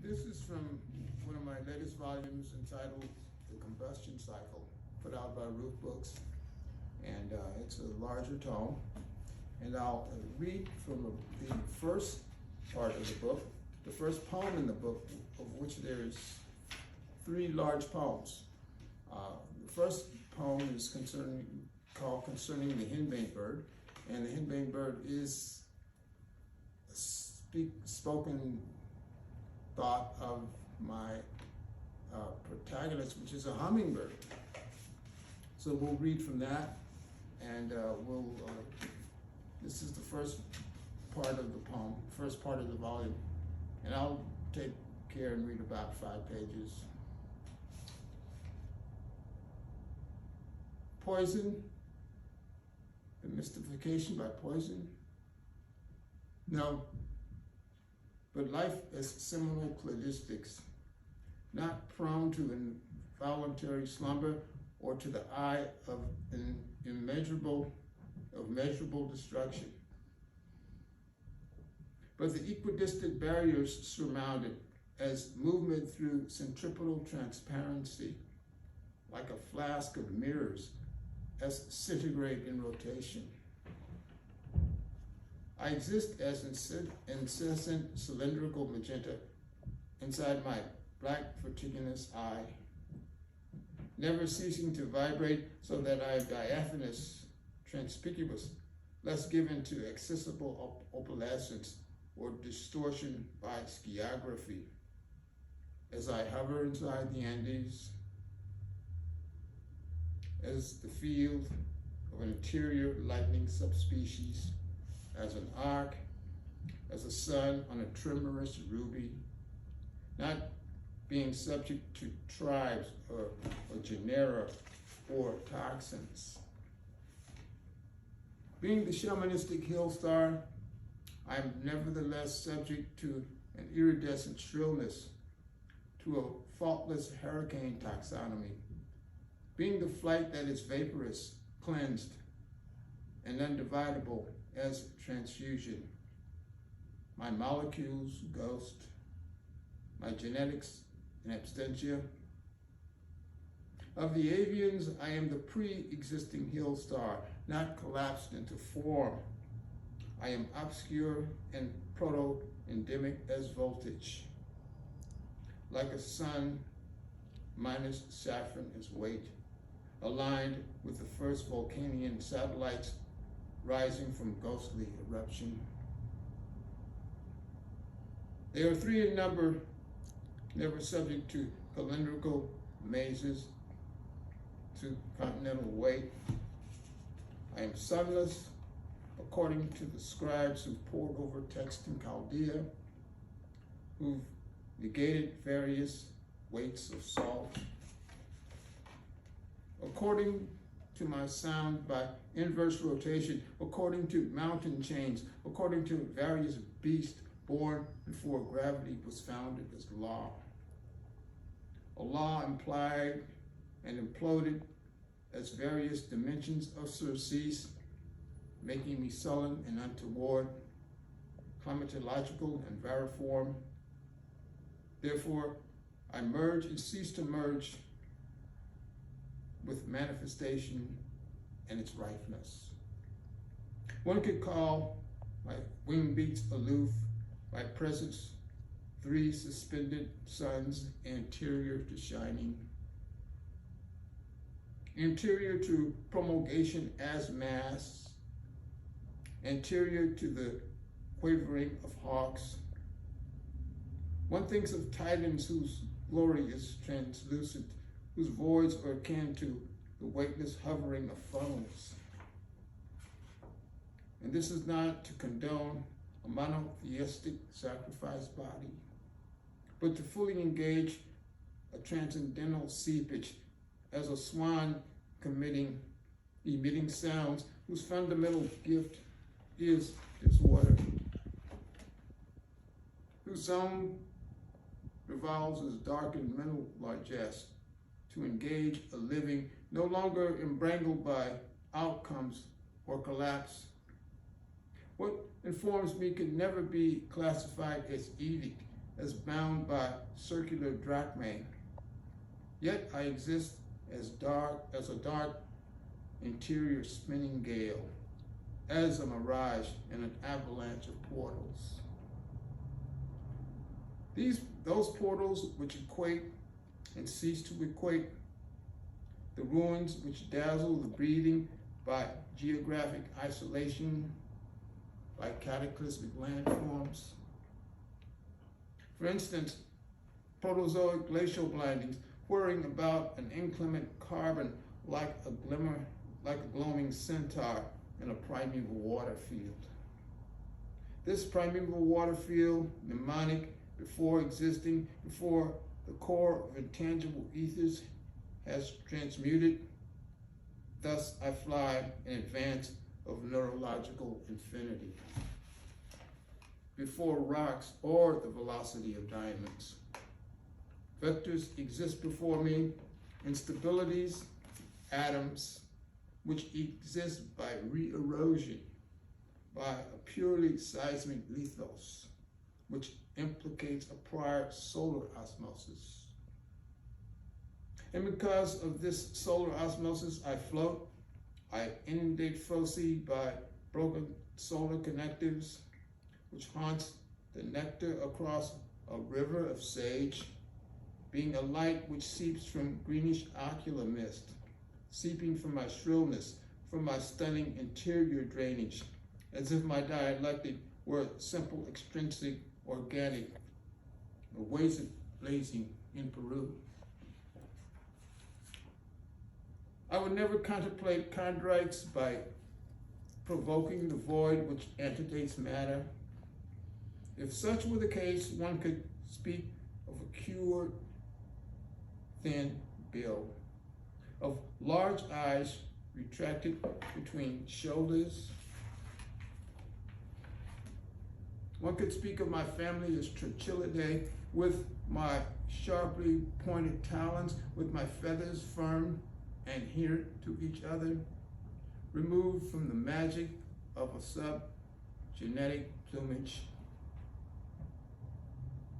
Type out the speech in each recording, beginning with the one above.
This is from one of my latest volumes entitled The Combustion Cycle, put out by Root Books, and it's a larger tome. And I'll read from the first part of the book, the first poem in the book, of which there's 3 large poems. The first poem is called Concerning the Henbane Bird, and the henbane bird is a spoken thought of my protagonist, which is a hummingbird. So we'll read from that, and this is the first part of the poem, first part of the volume, and I'll take care and read about 5 pages. Poison, the mystification by poison. No, but life as seminal cladistics, not prone to involuntary slumber or to the eye of measurable destruction, but the equidistant barriers surmounted as movement through centripetal transparency, like a flask of mirrors as centigrade in rotation. I exist as incessant cylindrical magenta inside my black vertiginous eye, never ceasing to vibrate so that I am diaphanous, conspicuous, less given to accessible opalescence or distortion by skiography. As I hover inside the Andes, as the field of an interior lightning subspecies, as an arc, as a sun on a tremorous ruby, not being subject to tribes or genera or toxins. Being the shamanistic hill star, I am nevertheless subject to an iridescent shrillness, to a faultless hurricane taxonomy. Being the flight that is vaporous, cleansed, and undividable as transfusion. My molecules, ghost. My genetics, in absentia. Of the avians, I am the pre-existing hill star, not collapsed into form. I am obscure and proto-endemic as voltage. Like a sun, minus saffron as weight, aligned with the first Vulcanian satellites rising from ghostly eruption. They are 3 in number, never subject to calendrical mazes, to continental weight. I am sunless, according to the scribes who pored over text in Chaldea, who've negated various weights of salt. According to my sound by inverse rotation, according to mountain chains, according to various beasts born before gravity was founded as law. A law implied and imploded as various dimensions of surcease, making me sullen and untoward, climatological and variform. Therefore, I merge and cease to merge with manifestation and its ripeness. One could call my wing beats aloof, my presence 3 suspended suns anterior to shining, anterior to promulgation as mass, anterior to the quavering of hawks. One thinks of titans whose glory is translucent, whose voids are akin to the weightless hovering of funnels. And this is not to condone a monotheistic sacrifice body, but to fully engage a transcendental seepage as a swan emitting sounds whose fundamental gift is disorder, whose zone revolves as darkened mental largesse, to engage a living no longer embrangled by outcomes or collapse. What informs me can never be classified as edict, as bound by circular drachmae. Yet I exist as a dark interior spinning gale, as a mirage in an avalanche of portals. Those portals which equate and cease to equate, the ruins which dazzle the breathing by geographic isolation, by cataclysmic landforms. For instance, Proterozoic glacial blindings, whirring about an inclement carbon like a glowing centaur in a primeval water field. This primeval water field, mnemonic, before existing, before the core of intangible ethers has transmuted, thus I fly in advance of neurological infinity, before rocks or the velocity of diamonds. Vectors exist before me, instabilities, atoms, which exist by re-erosion, by a purely seismic lithos, which implicates a prior solar osmosis. And because of this solar osmosis, I float, I inundate foci by broken solar connectives, which haunts the nectar across a river of sage, being a light which seeps from greenish ocular mist, seeping from my shrillness, from my stunning interior drainage, as if my dialectic were simple, extrinsic, organic, a ways of blazing in Peru. I would never contemplate chondrites by provoking the void which antedates matter. If such were the case, one could speak of a cured, thin bill, of large eyes retracted between shoulders. One could speak of my family as Trochilidae, with my sharply pointed talons, with my feathers firm and adherent to each other, removed from the magic of a sub-genetic plumage.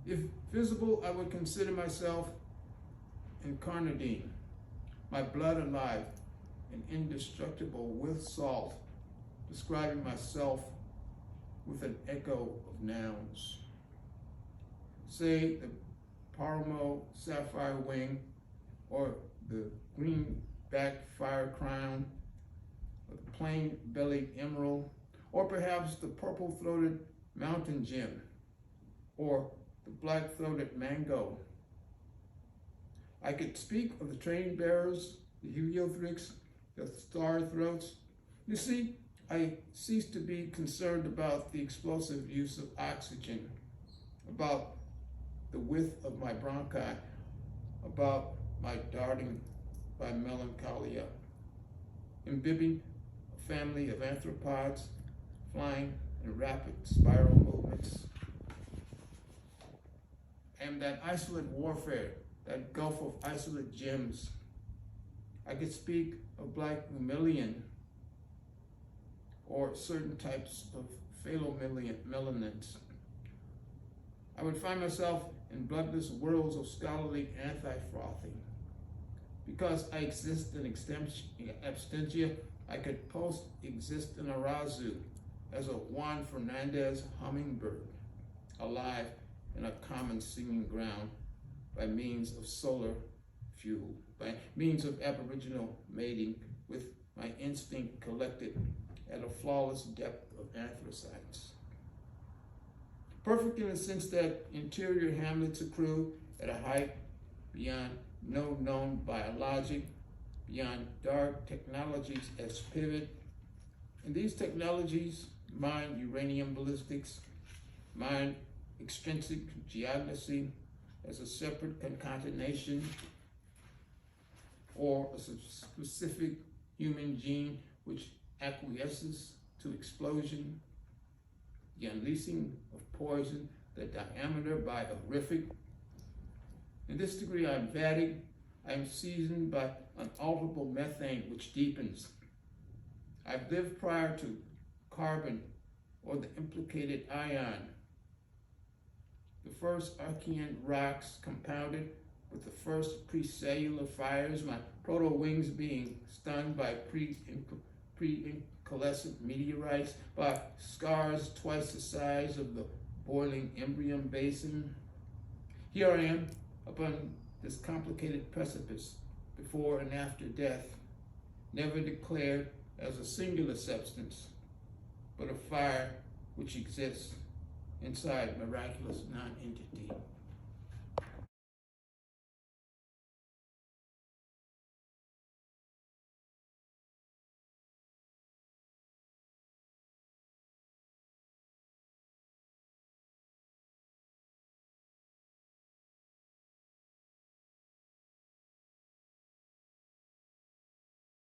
If visible, I would consider myself Incarnation, my blood alive and indestructible with salt, describing myself with an echo of nouns. Say the Paramo sapphire wing, or the green-backed fire crown, or the plain-bellied emerald, or perhaps the purple-throated mountain gem, or the black-throated mango. I could speak of the train bearers, the heliothrix, the star throats. You see, I cease to be concerned about the explosive use of oxygen, about the width of my bronchi, about my darting by melancholia, imbibing a family of arthropods, flying in rapid spiral movements. And that isolate warfare, that gulf of isolate gems. I could speak of black mammalian, or certain types of phylomelanins. I would find myself in bloodless worlds of scholarly anti-frothing. Because I exist in abstentia, I could post-exist in Arazu as a Juan Fernandez hummingbird, alive in a common singing ground by means of solar fuel, by means of aboriginal mating with my instinct collected at a flawless depth of anthracites. Perfect in the sense that interior hamlets accrue at a height beyond no known biologic, beyond dark technologies as pivot. And these technologies, mine uranium ballistics, mine extrinsic geognosy as a separate concatenation, or a specific human gene which acquiesces to explosion, the unleashing of poison, the diameter by horrific. In this degree, I am vatted, I am seasoned by unalterable methane which deepens. I've lived prior to carbon or the implicated ion. The first Archean rocks compounded with the first pre-cellular fires, my proto-wings being stunned by pre-incalescent meteorites, by scars twice the size of the boiling Imbrium basin. Here I am upon this complicated precipice, before and after death, never declared as a singular substance, but a fire which exists inside miraculous non-entity.